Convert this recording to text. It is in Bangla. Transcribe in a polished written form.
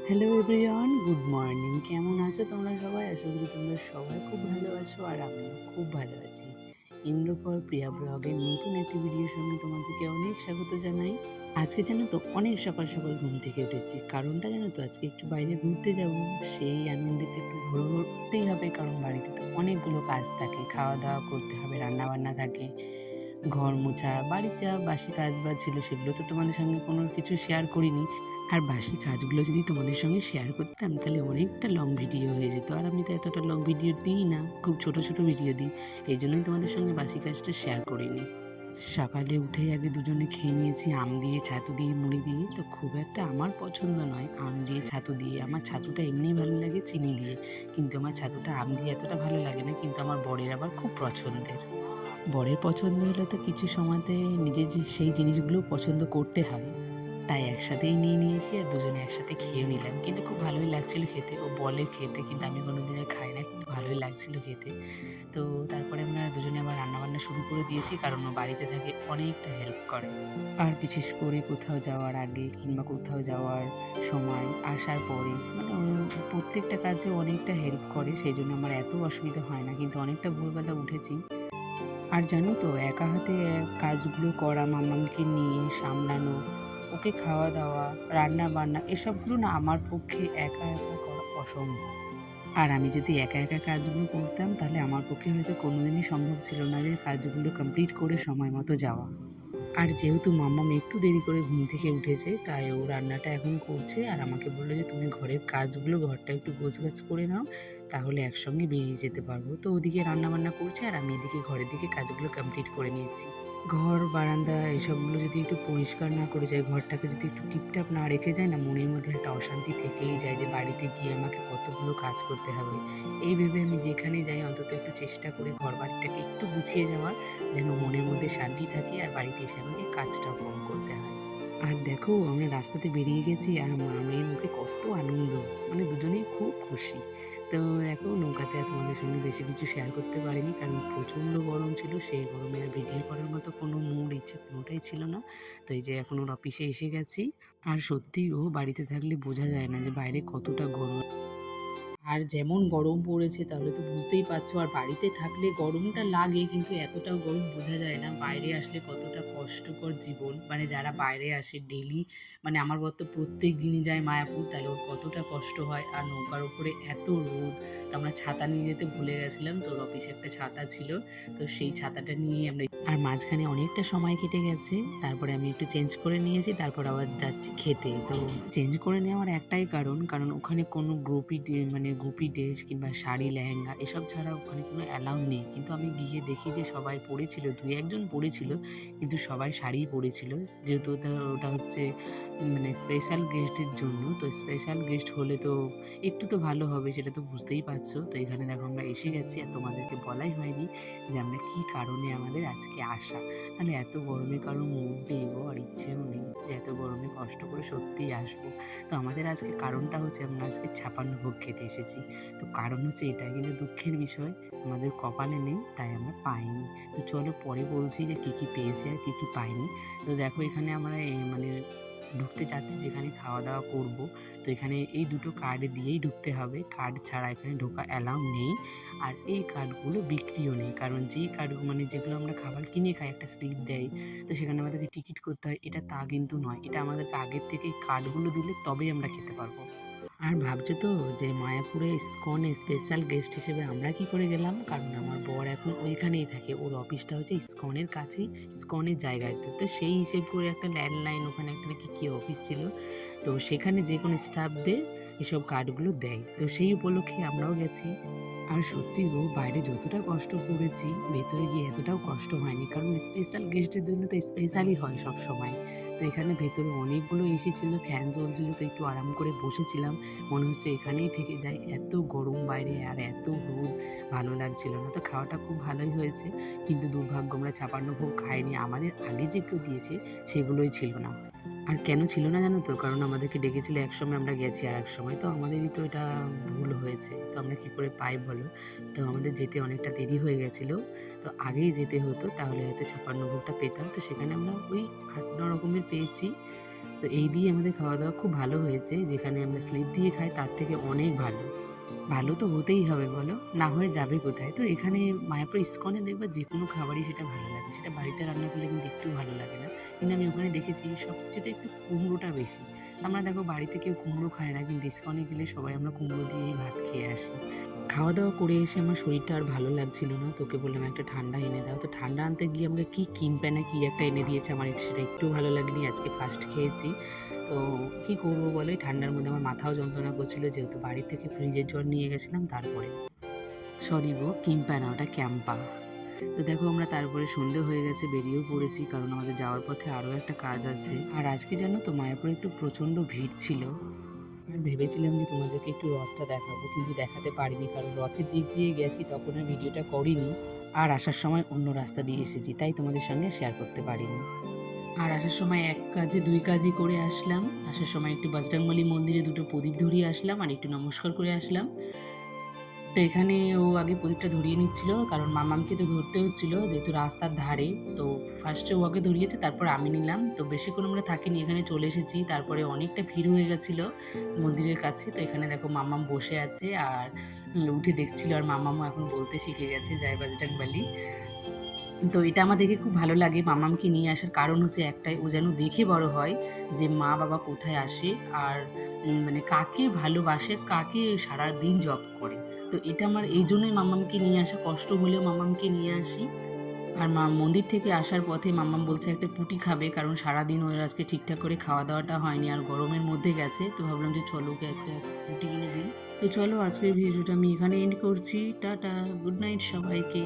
Hello everyone, good morning. কেমন আছো তোমরা সবাই? আশা করি তোমরা সবাই খুব ভালো আছো আর আমিও খুব ভালো আছি। ইন্দ্র ফর প্রিয়া ব্লগের নতুন একটি ভিডিওর সঙ্গে তোমাদেরকে অনেক স্বাগত জানাই। আজকে জানো তো অনেক সকাল সকাল ঘুম থেকে উঠেছি। কারণটা জানো তো, আজকে একটু বাইরে ঘুরতে যাব। সেই আনন্দিত একটু ঘুরতেই হবে, কারণ বাড়িতে তো অনেকগুলো কাজ থাকে, খাওয়া দাওয়া করতে হবে, রান্না বান্না থাকে, ঘর মোছা, বাড়ির যা বাসি কাজ বাজ ছিল সেগুলো তো তোমাদের সঙ্গে কোনো কিছু শেয়ার করিনি। আর বাসি কাজগুলো যদি তোমাদের সঙ্গে শেয়ার করতাম তাহলে অনেকটা লং ভিডিও হয়ে যেত, আর আমি তো এতটা লং ভিডিও দিই না, খুব ছোট ছোট ভিডিও দিই। এই জন্যই তোমাদের সঙ্গে বাসি কাজটা শেয়ার করিনি। সকালে উঠেই আগে দুজনে খেয়ে নিয়েছি আম দিয়ে, ছাতু দিয়ে, মুড়ি দিয়ে। তো খুব একটা আমার পছন্দ নয় আম দিয়ে ছাতু দিয়ে, আমার ছাতুটা এমনিই ভালো লাগে চিনি দিয়ে, কিন্তু আমার ছাতুটা আম দিয়ে এতটা ভালো লাগে না, কিন্তু আমার বরের আবার খুব পছন্দের। বরের পছন্দ হলে তো কিছু সময়তে নিজের যে সেই জিনিসগুলো পছন্দ করতে হয়, তাই একসাথেই নিয়ে নিয়েছি আর দুজনে একসাথে খেয়ে নিলাম। কিন্তু খুব ভালোই লাগছিল খেতে। ও বলে খেতে, কিন্তু আমি কোনোদিনও খাই না, কিন্তু ভালোই লাগছিল খেতে। তো তারপরে আমরা দুজনে আবার রান্নাবান্না শুরু করে দিয়েছি, কারণ ও বাড়িতে থাকে, অনেকটা হেল্প করে। আর বিশেষ করে কোথাও যাওয়ার আগে কিংবা কোথাও যাওয়ার সময়, আসার পরে, মানে ও প্রত্যেকটা কাজে অনেকটা হেল্প করে, সেই জন্য আমার এত অসুবিধা হয় না। কিন্তু অনেকটা ভোরবেলা উঠেছি, আর জানো তো একা হাতে কাজগুলো করা, মামামকে নিয়ে সামলানো, ওকে খাওয়া দাওয়া, রান্না বান্না, এসবগুলো না আমার পক্ষে একা একা করা অসম্ভব। আর আমি যদি একা একা কাজগুলো করতাম তাহলে আমার পক্ষে হয়তো কোনোদিনই সম্ভব ছিল না যে কাজগুলো কমপ্লিট করে সময় মতো যাওয়া। আর যেহেতু মাম্মাম একটু দেরি করে ঘুম থেকে উঠেছে, তাই ও রান্নাটা এখন করছে আর আমাকে বললো যে তুমি ঘরের কাজগুলো, ঘরটা একটু গোছগাছ করে নাও, তাহলে একসঙ্গে বেরিয়ে যেতে পারবো। তো ওদিকে রান্না বান্না করছে আর আমি এদিকে ঘরের দিকে কাজগুলো কমপ্লিট করে নিয়েছি। ঘর বারান্দা এসবগুলো যদি একটু পরিষ্কার না করে যায়, ঘরটাকে যদি একটু টিপটাপ না রেখে যায় না, মনের মধ্যে একটা অশান্তি থেকেই যায় যে বাড়িতে গিয়ে আমাকে কতগুলো কাজ করতে হবে। এই ভেবে আমি যেখানে যাই অন্তত একটু চেষ্টা করি ঘর বাড়িটাকে একটু গুছিয়ে যাওয়ার, যেন মনের মধ্যে শান্তি থাকে আর বাড়িতে এসে আমাকে কাজটাও কম করতে হয়। আর দেখো আমরা রাস্তাতে বেরিয়ে গেছি আর মেয়ের মুখে কত আনন্দ, মানে দুজনেই খুব খুশি। তো দেখো নৌকাতে আর তোমাদের সঙ্গে বেশি কিছু শেয়ার করতে পারিনি, কারণ প্রচণ্ড গরম ছিল, সেই গরমে আর ভিডিও করার মতো কোনো মুড ইচ্ছে কোনোটাই ছিল না। তো এই যে এখন ওর অফিসে এসে গেছি, আর সত্যি ও বাড়িতে থাকলে বোঝা যায় না যে বাইরে কতটা গরম। আর যেমন গরম পড়েছে তাহলে তো বুঝতেই পারছো, আর বাড়িতে থাকলে গরমটা লাগে কিন্তু এতটাও গরম বোঝা যায় না। বাইরে আসলে কতটা কষ্টকর জীবন, মানে যারা বাইরে আসে ডেলি, মানে আমার বর তো প্রত্যেক দিনই যায় মায়াপুর, তাহলে ওর কতটা কষ্ট হয়। আর নৌকার উপরে এত রোদ, তো আমরা ছাতা নিয়ে যেতে ভুলে গেছিলাম, তো ওর অফিসে একটা ছাতা ছিল, তো সেই ছাতাটা নিয়েই আমরা, আর মাঝখানে অনেকটা সময় কেটে গেছে। তারপরে আমি একটু চেঞ্জ করে নিয়েছি, তারপর আবার যাচ্ছি খেতে। তো চেঞ্জ করে নেওয়ার একটাই কারণ, কারণ ওখানে কোনো মানে গ্রুপি ড্রেস কিংবা শাড়ি লেহেঙ্গা এসব ছাড়া ওখানে কোনো অ্যালাউ নেই। কিন্তু আমি গিয়ে দেখি যে সবাই পরেছিল, দুই একজন পরেছিল, কিন্তু সবাই শাড়িই পরেছিল। যেহেতু ওটা হচ্ছে মানে স্পেশাল গেস্টের জন্য, তো স্পেশাল গেস্ট হলে তো একটু তো ভালো হবে, সেটা তো বুঝতেই পারছো। তো এখানে দেখো আমরা এসে গেছি আর তোমাদেরকে বলাই হয়নি যে আমরা কী কারণে আমাদের আজকে আসা। মানে এত গরমে কারোর মুড নেই গো, আর ইচ্ছেও নেই যে এত গরমে কষ্ট করে সত্যিই আসবো। তো আমাদের আজকে কারণটা হচ্ছে আমরা আজকে ৫৬ ভোগ খেতে এসেছি। তো কারণ হচ্ছে এটাই, কিন্তু দুঃখের বিষয় আমাদের কপালে নেই, তাই আমরা পাইনি। তো চলো পরে বলছি যে কী কী পেয়েছি আর কী কী পাইনি। তো দেখো এখানে আমরা মানে ঢুকতে চাচ্ছি যেখানে খাওয়া দাওয়া করব। তো এখানে এই দুটো কার্ড দিয়েই ঢুকতে হবে, কার্ড ছাড়া এখানে ঢোকা অ্যালাউ নেই। আর এই কার্ডগুলো বিক্রিও নেই, কারণ যেই কার্ড মানে যেগুলো আমরা খাবার কিনে খাই একটা স্লিপ দেয়, তো সেখানে আমাদেরকে টিকিট করতে হয়, এটা তা কিন্তু নয়, এটা আমাদেরকে আগের থেকেই কার্ডগুলো দিলে তবেই আমরা খেতে পারবো। আর ভাবছো তো যে মায়াপুরে ইসকনে স্পেশাল গেস্ট হিসেবে আমরা কি করে গেলাম, কারণ আমার বর এখন ওইখানেই থাকে, ওর অফিসটা হচ্ছে ইসকনের কাছেই, ইসকনের জায়গাতে। তো সেই হিসেব করে একটা ল্যান্ডলাইন, ওখানে একটা নাকি কী অফিস ছিল, তো সেখানে যে কোনো স্টাফদের এসব কার্ডগুলো দেয়, তো সেই উপলক্ষে আমরাও গেছি। আর সত্যি গো বাইরে যতটা কষ্ট করেছি ভেতরে গিয়ে এতটাও কষ্ট হয়নি, কারণ স্পেশাল গেস্টের জন্য তো স্পেশালই হয় সব সময়। তো এখানে ভেতরে অনেকগুলো এসি ছিল, ফ্যান চলছিল, তো একটু আরাম করে বসেছিলাম, মনে হচ্ছে এখানেই থেকে যাই, এত গরম বাইরে আর এত রোদ, ভালো লাগছিল না। তো খাওয়াটা খুব ভালোই হয়েছে, কিন্তু দুর্ভাগ্য আমরা ৫৬ ভোগ খাইনি, আমাদের আগে যেগুলো দিয়েছে সেগুলোই ছিল না। আর কেন ছিল না জানো তো, কারণ আমাদেরকে ডেকেছিল একসময়, আমরা গেছি আর এক সময়, তো আমাদেরই তো এটা ভুল হয়েছে, তো আমরা কি করে পাই বলো। তো আমাদের যেতে অনেকটা দেরি হয়ে গেছিলো, তো আগেই যেতে হতো, তাহলে হয়তো ৫৬ ভোগটা পেতাম। তো সেখানে আমরা ওই ৮-৯ রকমের পেয়েছি। তো এই দিয়ে আমাদের খাওয়া দাওয়া খুব ভালো হয়েছে, যেখানে আমরা স্লিপ দিয়ে খাই তার থেকে অনেক ভালো। ভালো তো হতেই হবে বলো, না হয়ে যাবে কোথায়? তো এখানে মায়াপুর ইস্কনে দেখবা যে কোনো খাবারই সেটা ভালো লাগে, সেটা বাড়িতে রান্না করলে কিন্তু একটু ভালো লাগে না। কিন্তু আমি ওখানে দেখেছি সবচেয়ে একটু কুমড়োটা বেশি। আমরা দেখো বাড়িতে কেউ কুমড়ো খায় না, কিন্তু ইস্কনে গেলে সবাই আমরা কুমড়ো দিয়েই ভাত খেয়ে আসি। খাওয়া দাওয়া করে এসে আমার শরীরটা আর ভালো লাগছিল না, তোকে বললাম একটা ঠান্ডা এনে দাও। তো ঠান্ডা আনতে গিয়ে আমাকে কি কিনবে না কি একটা এনে দিয়েছে, আমার সেটা একটু ভালো লাগেনি, আজকে ফার্স্ট খেয়েছি। তো কি করবো বলো, এই ঠান্ডার মধ্যে আমার মাথাও যন্ত্রণা করছিল, যেহেতু বাড়ি থেকে ফ্রিজের জল নিয়ে গেছিলাম। তারপরে সরি গো, কিম্পা না, ওটা ক্যাম্পা। তো দেখো আমরা তারপরে সন্ধে হয়ে গেছে, বেরিয়েও পড়েছি, কারণ আমাদের যাওয়ার পথে আরও একটা কাজ আছে। আর আজকে জানো তো মায়াপুরে একটু প্রচণ্ড ভিড় ছিল। আমি ভেবেছিলাম যে তোমাদেরকে একটু রথটা দেখাবো, কিন্তু দেখাতে পারিনি, কারণ রথের দিক দিয়ে গেছি তখন আর ভিডিওটা করিনি। আর আসার সময় অন্য রাস্তা দিয়ে এসেছি, তাই তোমাদের সঙ্গে শেয়ার করতে পারিনি। আর আসার সময় এক কাজে দুই কাজই করে আসলাম। আসার সময় একটু বজরংবলী মন্দিরে দুটো প্রদীপ ধরিয়ে আসলাম আর একটু নমস্কার করে আসলাম। তো এখানে ও আগে প্রদীপটা ধরিয়ে নিচ্ছিল, কারণ মামামকে তো ধরতে হচ্ছিল যেহেতু রাস্তার ধারে। তো ফার্স্টে ও আগে ধরিয়েছে, তারপর আমি নিলাম। তো বেশিক্ষণ আমরা থাকিনি, এখানে চলে এসেছি। তারপরে অনেকটা ভিড় হয়ে গেছিল মন্দিরের কাছে। তো এখানে দেখো মামাম বসে আছে আর উঠে দেখছিল, আর মামামও এখন বলতে শিখে গেছে জয় বজরংবলী। তো এটা আমার দেখে খুব ভালো লাগে। মামামকে নিয়ে আসার কারণ হচ্ছে একটাই, ও যেন দেখে বড় হয় যে মা বাবা কোথায় আসে আর মানে কাকে ভালোবাসে, কাকে সারাদিন জব করে। তো এটা আমার এই জন্যই মামামকে নিয়ে আসা, কষ্ট হলেও মামামকে নিয়ে আসি। আর মন্দির থেকে আসার পথে মামাম বলছে একটা পুটি খাবে, কারণ সারাদিন ওর আজকে ঠিকঠাক করে খাওয়া দাওয়াটা হয়নি আর গরমের মধ্যে গেছে। তো ভাবলাম যে চলো ওকে আজকে পুটি কিনে দিই। তো চলো আজকের ভিডিওটা আমি এখানে এন্ড করছি। টাটা, গুড নাইট সবাইকে।